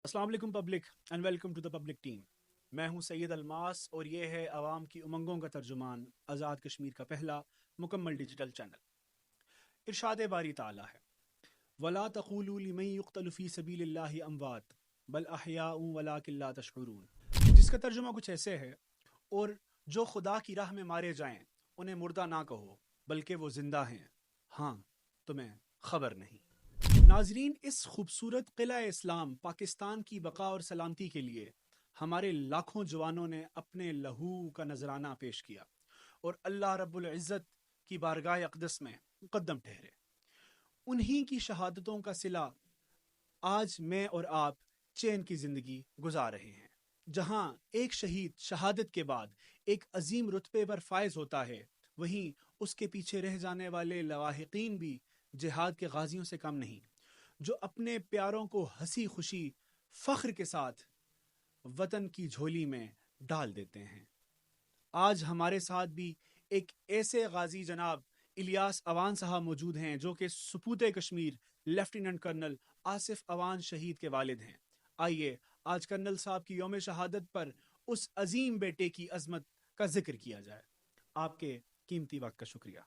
السلام علیکم public and welcome to the public team. میں ہوں سید الماس اور یہ ہے عوام کی امنگوں کا ترجمان آزاد کشمیر کا پہلا مکمل ڈیجیٹل چینل. ارشاد باری تعالی ہے وَلَا تَقُولُوا لِمَن يُقْتَلُ فِي سَبِيلِ اللَّهِ أَمْوَاتٌ بَلْ أَحْيَاءٌ وَلَٰكِن لَّا تَشْعُرُونَ، جس کا ترجمہ کچھ ایسے ہے: اور جو خدا کی راہ میں مارے جائیں انہیں مردہ نہ کہو بلکہ وہ زندہ ہیں، ہاں تمہیں خبر نہیں. ناظرین، اس خوبصورت قلعہ اسلام پاکستان کی بقا اور سلامتی کے لیے ہمارے لاکھوں جوانوں نے اپنے لہو کا نذرانہ پیش کیا اور اللہ رب العزت کی بارگاہ اقدس میں مقدم ٹھہرے. انہی کی شہادتوں کا صلہ آج میں اور آپ چین کی زندگی گزار رہے ہیں. جہاں ایک شہید شہادت کے بعد ایک عظیم رتبے پر فائز ہوتا ہے، وہیں اس کے پیچھے رہ جانے والے لواحقین بھی جہاد کے غازیوں سے کم نہیں، جو اپنے پیاروں کو ہنسی خوشی فخر کے ساتھ وطن کی جھولی میں ڈال دیتے ہیں. آج ہمارے ساتھ بھی ایک ایسے غازی جناب الیاس اوان صاحب موجود ہیں جو کہ سپوت کشمیر لیفٹیننٹ کرنل آصف اوان شہید کے والد ہیں. آئیے آج کرنل صاحب کی یوم شہادت پر اس عظیم بیٹے کی عظمت کا ذکر کیا جائے. آپ کے قیمتی وقت کا شکریہ.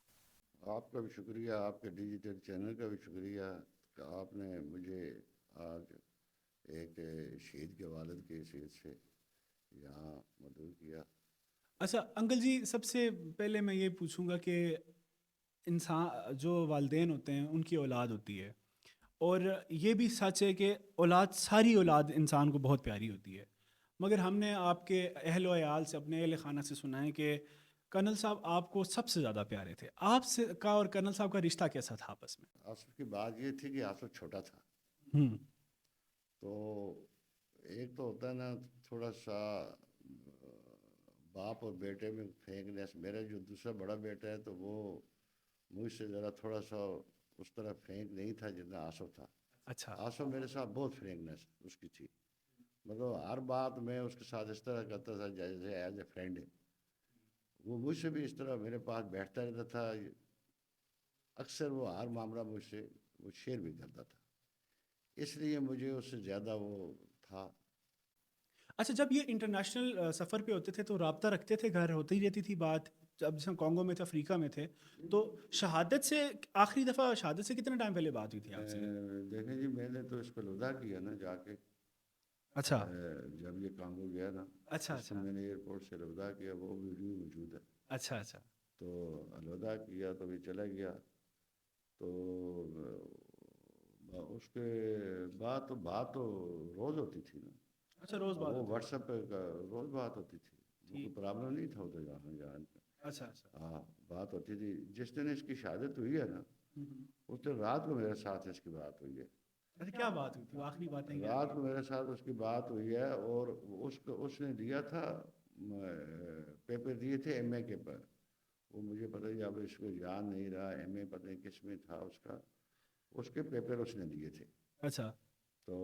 آپ کا بھی شکریہ، آپ کے ڈیجیٹل چینل کا بھی شکریہ کہ آپ نے مجھے آج ایک شہید کے والد کی حیثیت سے یہاں مدعو کیا. اچھا انکل جی، سب سے پہلے میں یہ پوچھوں گا کہ انسان جو والدین ہوتے ہیں ان کی اولاد ہوتی ہے، اور یہ بھی سچ ہے کہ اولاد، ساری اولاد انسان کو بہت پیاری ہوتی ہے، مگر ہم نے آپ کے اہل و عیال سے، اپنے اہل خانہ سے سنا ہے کہ کرنل صاحب آپ کو سب سے زیادہ پیارے تھے. آپ سے کا اور کرنل صاحب کا رشتہ کیسا تھا آپس میں؟ آصف کی بات یہ تھی کہ آصف چھوٹا تھا، ہوں تو ایک تو ہوتا ہے نا تھوڑا سا باپ اور بیٹے میں پھینکنے. میرا جو دوسرا بڑا بیٹا ہے تو وہ مجھ سے ذرا تھوڑا سا اس طرح پھینک نہیں تھا جتنا آصف تھا. اچھا. آصف میرے ساتھ بہت فرینکنیس اس کی تھی، مطلب ہر بات میں اس کے ساتھ اس طرح کرتا تھا جیسے ایز اے فرینڈ. وہ مجھ سے بھی اس طرح میرے پاس بیٹھتا رہتا تھا. اکثر وہ ہر معاملہ مجھ سے وہ شیئر بھی کرتا تھا، اس لیے مجھے اس سے زیادہ وہ تھا. اچھا، جب یہ انٹرنیشنل سفر پہ ہوتے تھے تو رابطہ رکھتے تھے، گھر ہوتی رہتی تھی بات؟ جب جیسے کانگو میں تھے، افریقہ میں تھے، تو شہادت سے آخری دفعہ شہادت سے کتنے ٹائم پہلے بات ہوئی تھی آپ سے؟ دیکھیں جی، میں نے تو اس کو لدا کیا نا جا کے. اچھا جب یہ کانگو گیا نا، اچھا اس کو اچھا میں نے ایئرپورٹ سے الوداع کیا، وہ ویڈیو موجود ہے. اچھا اچھا تو الوداع کیا تو بھی چلا گیا. تو اس کے بعد تو بات تو روز ہوتی تھی نا. اچھا، روز بات وہ ہوتی واٹس تھی. ایپ پہ روز بات ہوتی تھی، وہ کوئی ٹھیک. پرابلم نہیں تھا ادھر جانا جان پہ. اچھا اچھا. ہاں بات ہوتی تھی. جس دن اس کی شہادت ہوئی ہے نا، اس دن رات کو میرے ساتھ اس کی بات ہوئی ہے. اچھا، کیا بات ہوئی تھی؟ وہ آخری باتیں کیا رات تھی؟ کو میرے ساتھ اس کی بات ہوئی ہے، اور اس نے دیا تھا پیپر دیے تھے ایم اے کے پر. وہ مجھے پتہ نہیں، اب اس کو یاد نہیں رہا ایم اے پتہ نہیں کس میں تھا اس کا. اس کے پیپر اس نے دیے تھے. اچھا. تو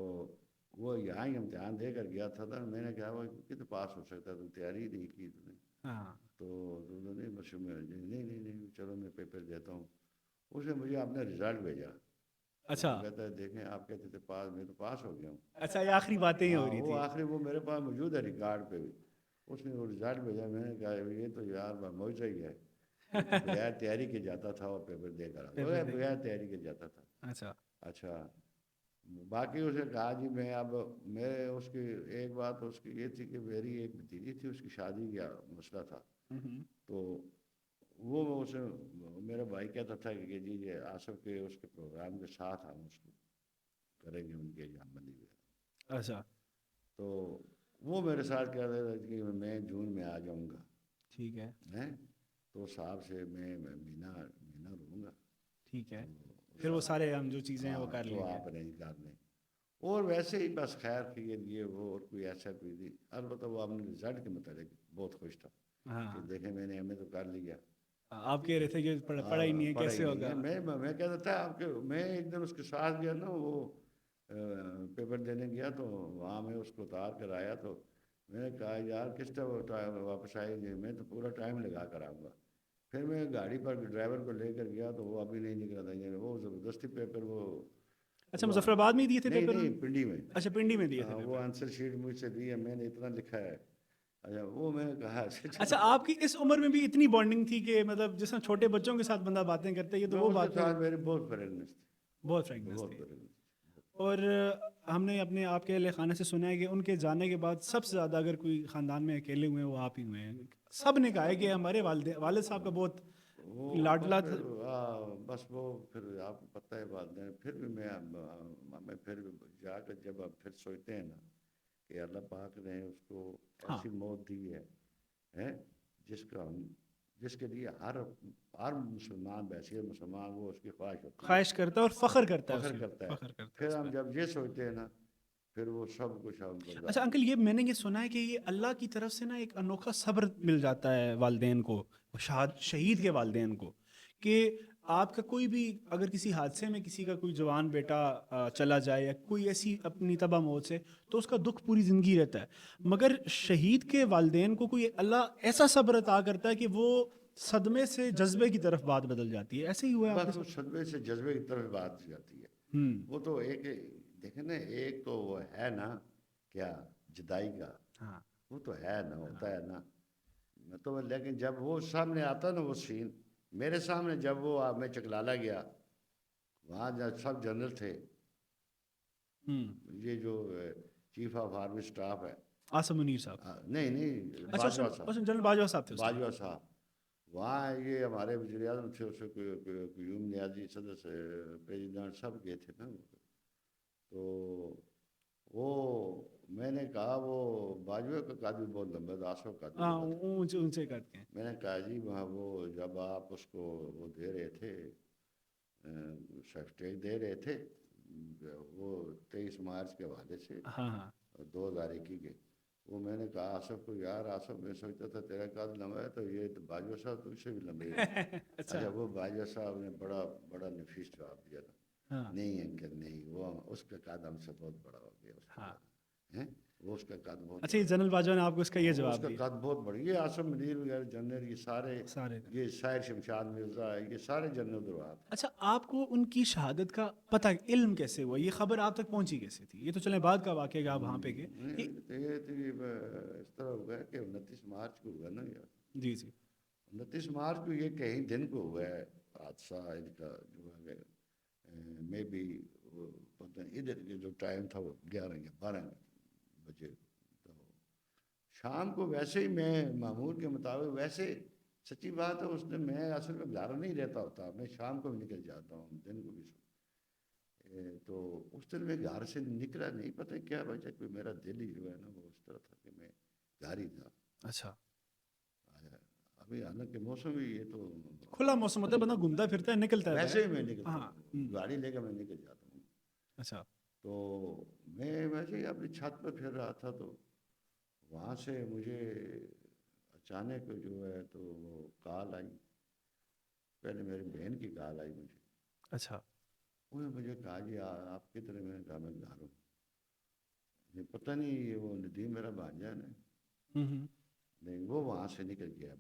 وہ یہاں ہی امتحان دے کر گیا تھا. میں نے کہا وہ کتنے پاس ہو سکتا ہے، تو تیاری نہیں کی تم نے. ہاں. تو نہیں بس میں نہیں چلو میں پیپر دیتا ہوں. اس نے مجھے اپنا رزلٹ بھیجا. اچھا وہ کہتا ہے دیکھیں آپ کہتے تھے پاس، میں تو پاس ہو گیا ہوں. اچھا، یہ آخری باتیں ہی ہو ہاں رہی وہ تھی. آخری وہ میرے پاس موجود ہے ریکارڈ پہ بھی. اس نے وہ رزلٹ بھیجا. میں نے کہا یہ تو یار معجزہ ہی ہے، یہ تو بغیر تیاری کے جاتا تھا اور پیپر دے کر پیپر دے بغیر تیاری کے جاتا تھا. اچھا. اچھا باقی اسے کہا جی میں اب میں اس کی ایک بات اس کی یہ تھی کہ میری ایک بھتیجی تھی، اس کی شادی کا مسئلہ تھا. تو وہ اسے میرا بھائی کہتا تھا کہ جی یہ آصف کے اس کے پروگرام کے ساتھ ہم اس کو کریں گے ان کے یہاں بندی وغیرہ. اچھا. تو وہ میرے ساتھ کہہ رہے تھے کہ میں جون میں آ جاؤں گا. ٹھیک ہے. تو صاحب سے میں مہینہ رہوں گا. ٹھیک ہے. تو پھر وہ سارے ہم جو چیزیں ہیں وہ ہاں کر تو لیں گے. آپ ارینج کر لیں. اور ویسے ہی بس خیر کے لیے وہ اور کوئی ایسا کوئی نہیں. البتہ وہ اپنے رزلٹ کے متعلق بہت خوش تھا کہ ہاں، دیکھیں میں نے ایم اے تو کر لیا. آپ کہہ رہے تھے کہ پڑھا ہی نہیں ہے، پڑھا ہی کیسے نہیں ہوگا؟ ہے. میں کہتا تھا آپ کے. میں ایک دن اس کے ساتھ گیا نا، وہ پیپر دینے گیا تو وہاں میں اس کو اتار کر آیا. تو میں نے کہا یار کس طرح واپس آئے گے، میں تو پورا ٹائم لگا کر آؤں گا. پھر میں گاڑی پر ڈرائیور کو لے کر گیا تو وہ ابھی نہیں نکلا تھا. وہ زبردستی پیپر وہ اچھا مظفر آباد میں ہی دیے تھے نہیں پیپر؟ نہیں پنڈی میں. اچھا پنڈی میں دیے تھے وہ آنسر شیٹ مجھ سے دی ہے, میں نے اتنا لکھا ہے. اچھا وہ میں نے کہا اچھا آپ کی اس عمر میں بھی اتنی بانڈنگ تھی کہ مطلب جس میں چھوٹے بچوں کے ساتھ بندہ باتیں کرتے ہیں, یہ تو وہ اس کے باتیں ساتھ میری بہت فرینڈنس تھی, بہت فرینکنس بہت تھی. فرینڈنس. اور ہم نے اپنے آپ کے اہل خانے سے سنا ہے کہ ان کے جانے کے بعد سب سے زیادہ اگر کوئی خاندان میں اکیلے ہوئے ہیں وہ آپ ہی ہوئے ہیں. سب نے کہا ہے کہ ہمارے والد صاحب کا بہت وہ لاڈلا تھا. بس وہ پھر آپ کو پتہ ہے بات نہیں. پھر بھی میں پھر جا کر جب آپ پھر سوچتے ہیں نا کہ اللہ پاک نے اس کو ایسی موت دی ہے جس کے لیے ہر مسلمان بحیثیت مسلمان وہ اس کی خواہش ہوتی ہے, خواہش کرتا ہے اور فخر کرتا ہے, فخر کرتا ہے. پھر ہم جب یہ سوچتے ہیں نا پھر وہ سب کچھ ہم برداشت. اچھا انکل یہ میں نے یہ سنا ہے کہ یہ اللہ کی طرف سے نا ایک انوکھا صبر مل جاتا ہے والدین کو, شہید کے والدین کو, کہ آپ کا کوئی بھی اگر کسی حادثے میں کسی کا کوئی جوان بیٹا چلا جائے یا کوئی ایسی اپنی تباہ موت سے, تو اس کا دکھ پوری زندگی رہتا ہے, مگر شہید کے والدین کو کوئی اللہ ایسا صبر عطا کرتا ہے کہ وہ صدمے سے جذبے کی طرف بات بدل جاتی ہے. ایسے ہی ہوا ہے آپ کے بس وہ صدمے سے جذبے کی طرف بات جاتی ہے. وہ تو ایک دیکھیں نا, ایک تو وہ ہے نا کیا جدائی کا, وہ تو ہے نا, ہوتا ہے نا. تو لیکن جب وہ سامنے آتا نا وہ سین میرے سامنے, جب وہ میں چکلالا گیا وہاں جب سب جنرل تھے, یہ جو چیف آف آرمی اسٹاف ہے آصم منیر صاحب, نہیں باجوہ صاحب, جنرل باجوہ صاحب تھے, باجوہ صاحب وہاں, یہ ہمارے وزیر اعظم تھے, اس قیوم نیازی صدر سے پریزیڈنٹ سب گئے تھے نا. تو وہ میں نے کہا وہ باجوہ کا قد بھی بہت لمبا تھا, آصف کا اونچے کرتے ہیں. میں نے کہا جی وہاں وہ جب آپ اس کو وہ دے رہے تھے سرٹیفکیٹ دے رہے تھے وہ 23 مارچ کے حوالے سے 2021 کے, وہ میں نے کہا آصف کو, یار آصف میں سوچتا تھا تیرا قد لمبا ہے, تو یہ باجوہ صاحب تجھ سے بھی لمبے ہیں. اچھا وہ باجوہ صاحب نے بڑا نفیس جواب دیا تھا, نہیں انکل نہیں, وہ اس کا قد ہم سے بہت بڑا ہو گیا, وہ اس کا قد بہت. اچھا یہ جنرل باجوہ نے آپ کو اس کا یہ جواب دیا, اس کا قد بہت بڑا. یہ آصم منیر وغیرہ جنرل یہ سارے یہ شاعر شمشاد مرزا ہے, یہ سارے جنرل دروات. اچھا آپ کو ان کی شہادت کا پتہ علم کیسے ہوا, یہ خبر آپ تک پہنچی کیسے تھی؟ یہ تو چلیں بعد کا واقعہ کہ آپ وہاں پہ گئے. اس طرح ہوا ہے کہ 29 مارچ کو ہوا نا یار. جی 29 مارچ کو یہ کہیں دن کو ہوا ہے حادثہ ان کا, جو ہے میں بھی پتہ نہیں ادھر کے جو ٹائم تھا وہ 11 یا 12 بجے. تو شام کو ویسے ہی میں معمول کے مطابق, ویسے سچی بات ہے اس دن میں اصل میں گھر نہیں رہتا ہوتا, میں شام کو بھی نکل جاتا ہوں, دن کو بھی. تو اس دن میں گھر سے نکلا نہیں, پتہ کیا وجہ, کوئی میرا دل ہی جو ہے نا وہ اس طرح تھا کہ میں گھر ہی تھا. اچھا ابھی حالانکہ موسم بھی یہ تو کھلا موسم ہوتا ہے, بندہ گھومتا پھرتا ہے, نکلتا ہے, ویسے ہی میں نکلتا ہوں, گاڑی لے کر میں نکل جاتا ہوں. اچھا تو میں ویسے ہی اپنی چھت پہ پھر رہا تھا, تو وہاں سے مجھے اچانک جو ہے تو وہ کال آئی, پہلے میری بہن کی کال آئی مجھے. اچھا انہوں نے مجھے کہا جی آپ کدھر ہیں؟ میں نے کہا میں گھر ہوں. یہ پتہ نہیں وہ ندیم میرا بھانجا ہے نا, نہیں وہ وہاں سے نکل گیا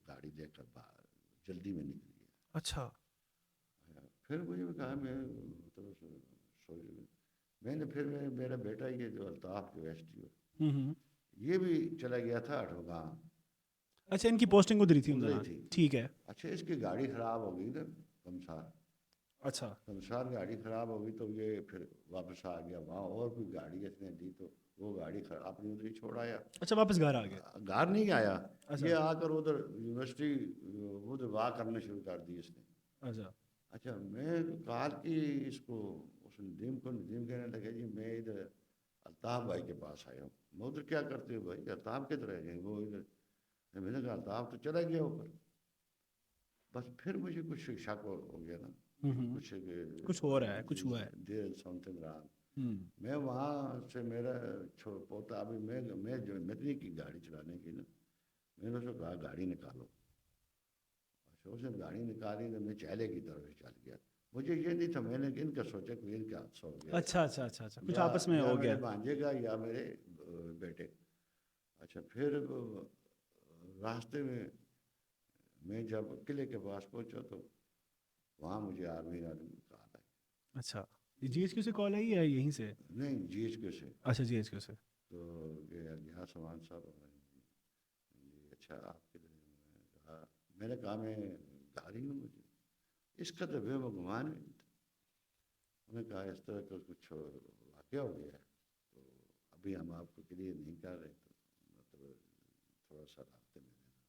گاڑی لے کر باہر, جلدی میں نکل گیا. اچھا پھر مجھے کہا میں نے پھر میرا بیٹا یہ جو الطاف جو ایس ٹی او, یہ بھی چلا گیا تھا اٹھوگاں. اچھا ان کی پوسٹنگ ادھر تھی, ٹھیک ہے. اچھا اس کی گاڑی خراب ہو گئی نا کمسار. اچھا کمسار گاڑی خراب ہو گئی تو یہ پھر واپس آ گیا. وہاں اور کوئی گاڑی اس نے دی تو وہ گاڑی اپنی ادھر ہی چھوڑ آیا. اچھا واپس گھر آ گیا؟ گھر نہیں آیا, یہ آ کر ادھر یونیورسٹی ادھر واک کرنا شروع کر دی اس نے. اچھا میں کال کی اس کو, اس ندیم کو, ندیم کہنے لگے جی میں ادھر الطاف بھائی کے پاس آیا ہوں. میں ادھر کیا کرتے ہو بھائی, الطاف کدھر رہ گئے؟ وہ ادھر. میں نے کہا الطاف تو چلا گیا اوپر. بس پھر مجھے کچھ شک ہو گیا نا, کچھ ہو رہا ہے, کچھ ہوا ہے. دیر سمتھنگ رانگ. میں وہاں سے میرا پوتا, ابھی میں جو مدنی کی گاڑی چلانے کی نا, میں نے اس کو کہا گاڑی نکالو. اچھا اس نے گاڑی نکالی تو میں چہلے کی طرف چل گیا. مجھے یہ نہیں تھا, میں نے ان کا سوچا کہ ان کا حادثہ ہو گیا. اچھا کچھ آپس میں ہو گیا, میرے بھانجے کا یا میرے بیٹے. اچھا پھر راستے میں جب قلعے کے پاس پہنچا تو وہاں مجھے آرمی کال آئی. اچھا جی ایچ کیو سے کال آئی ہے یہیں سے؟ نہیں جی ایچ کے سے. اچھا جی ایچ کیو سے. تو یہاں سامان صاحب جی اچھا آپ کے کہا میں نے کہا میں گھر ہی ہوں, مجھے اس کا تو بے گمان بھی نہیں تھا. انہوں نے کہا اس طرح کا کچھ واقعہ ہو گیا ہے تو ابھی ہم آپ کو کلیئر نہیں کر رہے, تو مطلب تھوڑا سا رابطے میں رہنا.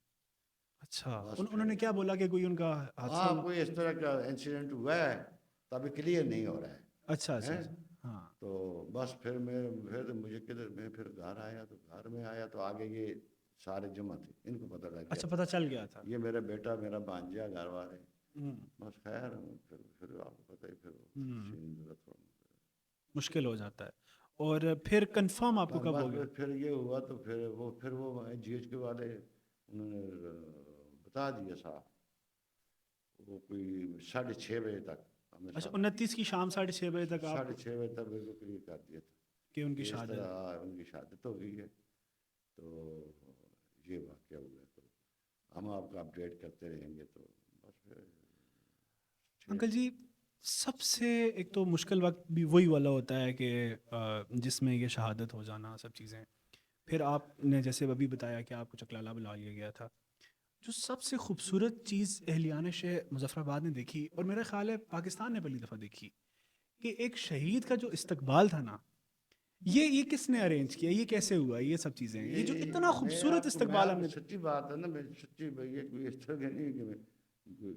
اچھا بس انہوں پھر نے کیا بولا کہ کوئی ان کا حادثہ ہاں ہوا؟ کوئی اس طرح کا انسیڈنٹ ہوا ہے تو ابھی کلیئر نہیں ہو رہا ہے. اچھا اچھا ہیں اچھا ہاں. تو بس پھر مجھے کدھر میں پھر گھر آیا, تو گھر میں آیا تو آگے یہ سارے جمع تھے, ان کو پتہ لگ گیا اچھا تھا پتہ چل گیا تھا. یہ میرا بیٹا میرا بھانجا گھر والے. ہوں بس خیر پھر آپ کو پتہ ہی پھر ہوں سین ضرورت ہو مشکل ہو جاتا ہے. اور پھر کنفرم آپ کو کب ہو گیا؟ بس پھر یہ ہوا تو پھر وہ جی ایچ کے والے انہوں نے بتا دیا صاحب, وہ کوئی 6:30 بجے تک ہمیں اچھا صاحب 29 کی شام 6:30 بجے تک آپ 6:30 بجے تک بالکل کلیئر کر دیا تھا کہ ان کی کہ اس شہادت. طرح ان کی شہادت ہو گئی ہے. تو یہ واقعہ ہوا, تو ہم آپ کو اپڈیٹ کرتے رہیں گے. تو بس پھر انکل جی سب سے ایک تو مشکل وقت بھی وہی والا ہوتا ہے کہ جس میں یہ شہادت ہو جانا سب چیزیں. پھر آپ نے جیسے ابھی بتایا کہ آپ کو چکلالہ بلا لیا گیا تھا. جو سب سے خوبصورت چیز اہلیان شہ مظفر آباد نے دیکھی, اور میرا خیال ہے پاکستان نے پہلی دفعہ دیکھی, کہ ایک شہید کا جو استقبال تھا نا, یہ کس نے ارینج کیا, یہ کیسے ہوا, یہ سب چیزیں, یہ جو اتنا میں خوبصورت آپ استقبال ہم کو نے. سچی بات ہے نا, میں سچی بھائی کوئی اس طرح کا نہیں کہ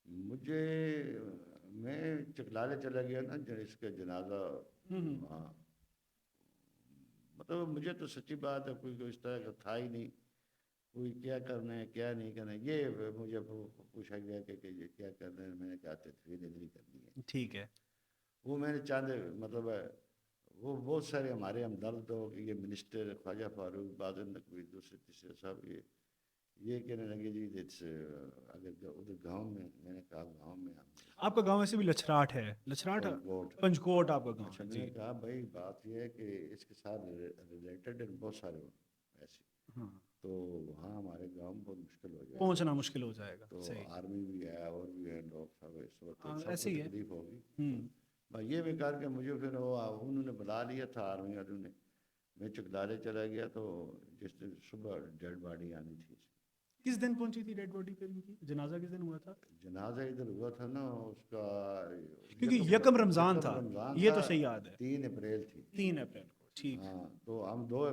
مجھے میں چکلالے چلا گیا نا اس کا جنازہ وہاں, مطلب مجھے تو سچی بات ہے کوئی اس طرح کا تھا ہی نہیں, کوئی کیا کرنا ہے کیا نہیں کرنا ہے. یہ مجھے پوچھا گیا کہ یہ کیا کرنا ہے, میں نے کہا تدفین ادھر ہی کرنی ہے. ٹھیک ہے. وہ میں نے چاند مطلب وہ بہت سارے ہمارے ہمدرد ہو کہ یہ منسٹر خواجہ فاروق بادل نقوی دوسرے تیسرے صاحب یہ کہنے لگے جی اگر ادھر گاؤں میں نے کہا گاؤں میں آپ کا گاؤں ویسے بھی لچھراٹ ہے, لچھراٹ پنجکوٹ آپ کا گاؤں اچھا ہے میں جی. نے کہا بھائی بات یہ ہے کہ اس کے ساتھ ریلیٹڈ بہت سارے ایسے, ہاں تو وہاں ہمارے گاؤں میں بہت مشکل ہو جائے گا, پہنچنا مشکل ہو جائے گا. تو صحیح. آرمی بھی ہے اور بھی ہے لوگ سب اس وقت سب کو ایسے ہی ہے. تکلیف ہوگی. تو یہ بھی کر کے مجھے پھر انہوں نے بلا لیا تھا آرمی والوں نے. میں چکلالے چلا گیا تو جس دن صبح ڈیڈ باڈی آنی تھی. کس دن پہنچی تھی ڈیڈ باڈی پہ ان کی؟ جنازہ کس دن ہوا تھا؟ جنازہ ادھر ہوا تھا نا اس کا کیونکہ یکم رمضان تھا, یہ تو صحیح یاد ہے. 3 اپریل تھی. 3 اپریل کو. ٹھیک. ہاں تو ہم 2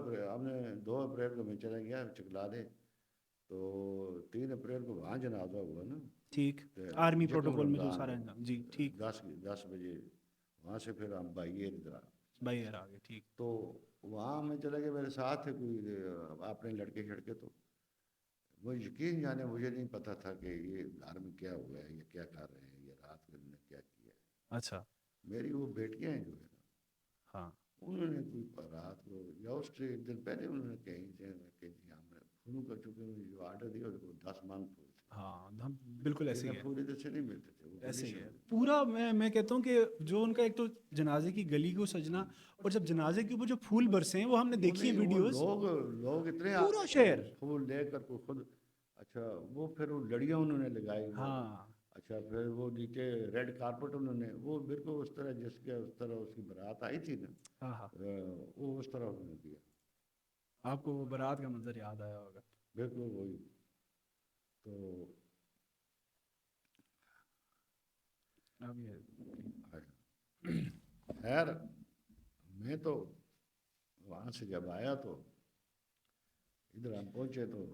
اپریل کو میں چلا گیا چکلالے, تو 3 اپریل کو وہاں جنازہ ہوا نا. ٹھیک. آرمی پروٹوکول میں جو سارا انجام. جی ٹھیک. 10 بجے وہاں سے پھر ہم بائیر ادھر بھائی یار آگے. ٹھیک. تو وہاں میں چلا گیا, میرے ساتھ تھے کوئی اپنے لڑکے شڑکے, تو وہ یقین جانے مجھے نہیں پتا تھا کہ یہ گھر میں کیا ہوا ہے, یہ کیا کر رہے ہیں, یہ رات میں نے کیا کیا ہے. اچھا. میری وہ بیٹیاں ہیں جو ہے نا, ہاں انہوں نے کوئی رات کو یا اس سے ایک دن پہلے انہوں نے کہیں کہ جی ہم نے پھولوں کا چونکہ جو آرڈر دیا اس کو 10 من پھول تھے. ہاں ہم بالکل ایسے ہی ہے. پھول ادھر سے نہیں ملتے تھے, وہ ایسے گلی ہی سے ہے ملتے. پورا. میں کہتا ہوں کہ جو ان کا ایک تو جنازے کی گلی کو سجنا, اور جب جنازے کے اوپر جو پھول برسے ہیں وہ ہم نے دیکھی ہیں ویڈیوز. لوگ اتنے پورا شہر پھول لے کر کو خود. اچھا وہ پھر وہ لڑیاں انہوں نے لگائی. ہاں اچھا پھر وہ نیچے ریڈ کارپٹ انہوں نے, وہ بالکل اس طرح جس کے اس طرح اس کی بارات آئی تھی نا, ہاں ہاں وہ اس طرح انہوں نے کیا. آپ کو وہ بارات کا منظر یاد آیا ہوگا. بالکل وہی. تو اب یہ خیر میں تو وہاں سے جب آیا تو ادھر ہم پہنچے تو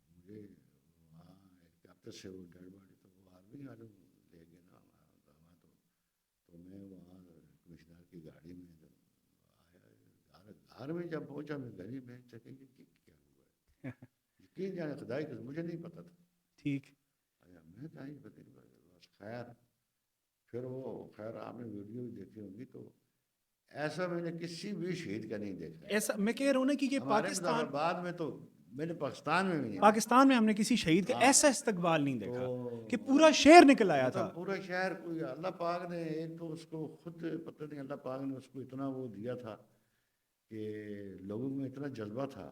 مجھے وہاں ایک ہفتے سے وہ ڈیڈ باڈی تو وہ آرمی والے لے گئے نا ہمارا تو میں وہاں کمشنر کی گاڑی میں آیا. گھر میں جب پہنچا میں گلی میں چکے کہ کیا ہوا ہے, یقین جانے خدائی کہ مجھے نہیں پتا تھا. ٹھیک. میں کہیں پتہ نہیں بس خیر. پھر وہ خیر آپ نے ویڈیو دیکھی ہوگی, تو ایسا میں نے کسی بھی شہید کا نہیں دیکھا. ایسا میں کہہ رہا ہوں نا کہ یہ ہمارے پاکستان, بعد میں تو میں نے پاکستان میں بھی نہیں پاکستان میں ہم نے کسی شہید کا ہاں. ایسا استقبال نہیں دیکھا تو کہ پورا شہر نکل آیا تھا. مطلب پورا شہر کوئی اللہ پاک نے ایک تو اس کو خود پتہ نہیں اللہ پاک نے اس کو اتنا وہ دیا تھا کہ لوگوں میں اتنا جذبہ تھا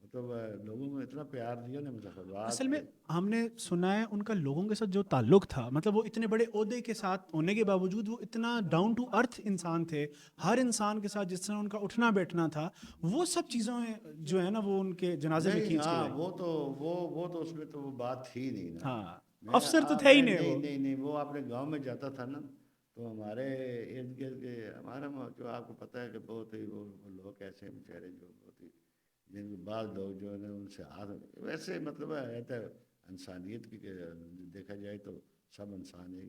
مطلب لوگوں کو اتنا پیار دیا نا مظفرآباد اصل میں کے. ہم نے سنا ہے ان کا لوگوں کے ساتھ جو تعلق تھا، مطلب وہ اتنے بڑے عہدے کے ساتھ ہونے کے باوجود وہ اتنا ڈاؤن ٹو ارتھ انسان تھے. ہر انسان کے ساتھ جس طرح ان کا اٹھنا بیٹھنا تھا، وہ سب چیزیں جو ہے نا وہ ان کے جنازے میں نہیں کھینچ کے ہاں لائی. وہ تو اس میں تو وہ بات تھی نہیں نا. ہاں، افسر تو تھے ہی نہیں نہیں وہ. نہیں نہیں وہ اپنے گاؤں میں جاتا تھا نا، تو ہمارے ارد گرد کے ہمارا جو آپ کو پتہ ہے کہ بہت ہی وہ لوگ ایسے ہیں بیچارے جو بہت ہی جن کے بعض لوگ جو ہے نا ان سے ویسے مطلب ہے تو انسانیت کی دیکھا جائے تو سب انسان ہے.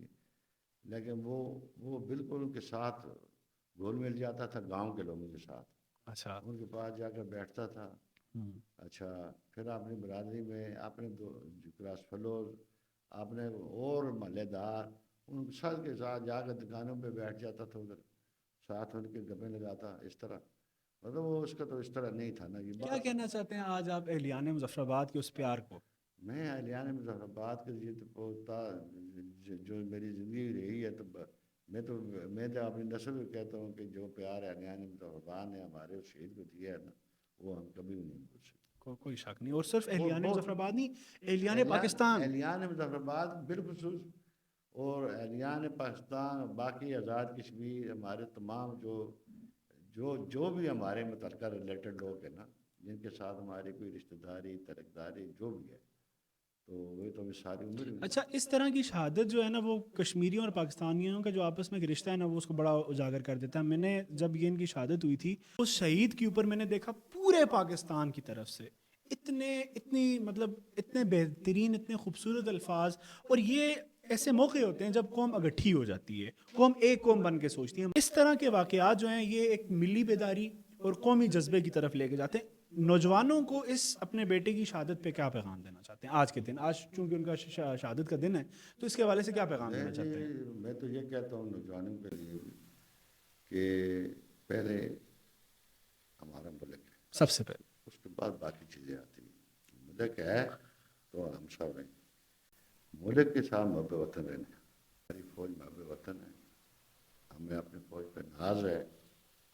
لیکن وہ بالکل ان کے ساتھ گھل مل جاتا تھا گاؤں کے لوگوں کے ساتھ. اچھا. ان کے پاس جا کر بیٹھتا تھا. اچھا پھر اپنی برادری میں اپنے دو کلاس فیلوز اپنے اور محلے دار ان سب کے ساتھ جا کر دکانوں پہ بیٹھ جاتا تھا ادھر ساتھ ان کے گپیں لگاتا اس طرح. مطلب وہ اس کا تو اس طرح نہیں تھا نا. یہ کیا بات کہنا چاہتے ہیں آج آپ اہلیان مظفر آباد کے اس پیار کو؟ میں اہلیان مظفرآباد کے لیے تو پہنچتا جو میری زندگی رہی ہے میں تو اپنی نسل کو کہتا ہوں کہ جو پیار اہلیان مظفرآباد نے ہمارے اس شہید کو دیا ہے نا وہ ہم کبھی بھی نہیں بھول سکتے. کوئی شک نہیں. اور صرف اور اہلیان بہت مظفر آباد نہیں، اہلیان پاکستان. اہلیان مظفرآباد بالخصوص اور اہلیان پاکستان باقی آزاد کشمیر ہمارے تمام جو بھی ہمارے متعلقہ ریلیٹڈ لوگ ہیں نا جن کے ساتھ ہماری کوئی رشتہ داری ترکداری جو بھی ہے تو وہ تو ہمیں ساری عمر میں. اچھا، اس طرح کی شہادت جو ہے نا وہ کشمیریوں اور پاکستانیوں کا جو آپس میں ایک رشتہ ہے نا وہ اس کو بڑا اجاگر کر دیتا ہے. میں نے جب یہ ان کی شہادت ہوئی تھی اس شہید کے اوپر میں نے دیکھا پورے پاکستان کی طرف سے اتنے بہترین اتنے خوبصورت الفاظ. اور یہ ایسے موقع ہوتے ہیں جب قوم اگٹھی ہو جاتی ہے، قوم ایک قوم بن کے سوچتی ہے. اس طرح کے واقعات جو ہیں یہ ایک ملی بیداری اور قومی جذبے کی طرف لے کے جاتے ہیں. نوجوانوں کو اس اپنے بیٹے کی شہادت پہ کیا پیغام دینا چاہتے ہیں آج کے دن؟ آج چونکہ ان کا شہادت کا دن ہے تو اس کے حوالے سے کیا پیغام دینا چاہتے ہیں؟ میں تو یہ کہتا ہوں نوجوانوں کے لیے کہ پہلے ہمارا ملک ہے سب سے پہلے، اس کے بعد باقی چیزیں آتی ہیں. ملک ہے تو ہم سب ہیں. ملک کے ساتھ محب وطن رہنا. ہماری فوج محب وطن ہے. ہمیں اپنی فوج پہ ناز ہے.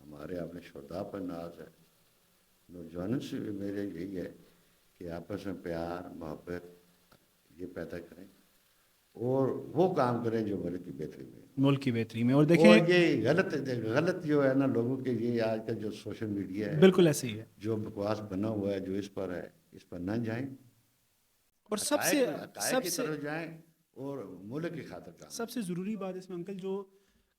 ہمارے اپنے شہداء پر ناز ہے. نوجوانوں سے بھی میرے یہی ہے کہ آپس میں پیار محبت یہ پیدا کریں اور وہ کام کریں جو ملک کی بہتری میں. ملک کی بہتری میں. اور دیکھیں اور یہ غلط جو ہے نا لوگوں کے یہ آج کا جو سوشل میڈیا ہے بالکل ایسے ہی ہے جو بکواس بنا ہوا ہے جو اس پر ہے اس پر نہ جائیں. اور حقائق کی طرف جائیں اور ملک کی خاطر کام. سب سے ضروری بات اس میں انکل جو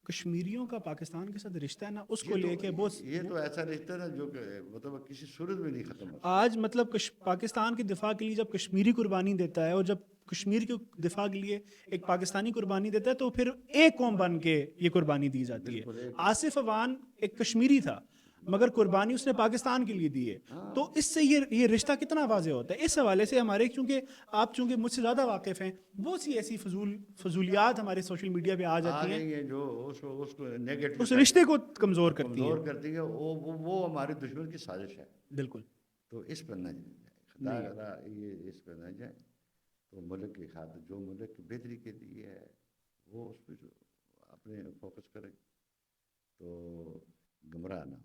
کشمیریوں کا پاکستان کے ساتھ رشتہ ہے نا اس کو یہ لے کے یہ تو ایسا رشتہ ہے نا جو کہ مطلب کسی صورت میں نہیں ختم ہوتا. آج مطلب پاکستان کے دفاع کے لیے جب کشمیری قربانی دیتا ہے اور جب کشمیر کے دفاع کے لیے ایک پاکستانی قربانی دیتا ہے تو پھر ایک قوم بن کے یہ قربانی دی جاتی ہے. آصف اوان ایک کشمیری تھا مگر قربانی اس نے پاکستان کے لیے دی ہے. تو اس سے یہ رشتہ کتنا واضح ہوتا ہے. اس حوالے سے ہمارے چونکہ مجھ سے زیادہ واقف ہیں بہت سی ایسی فضولیات ہمارے سوشل میڈیا پہ آ جاتی ہیں جو اس کو نیگیٹو اس رشتے کو کمزور کرتی ہے. وہ ہمارے دشمن کی سازش ہے. بالکل. تو اس پر نہ جائیں. خدا یہ اس پر نہ جائیں تو ملک کی خاطر جو ملک کی بہتری کے لیے ہے وہ اس پہ اپنے فوکس کریں تو گمراہ نہ ہو.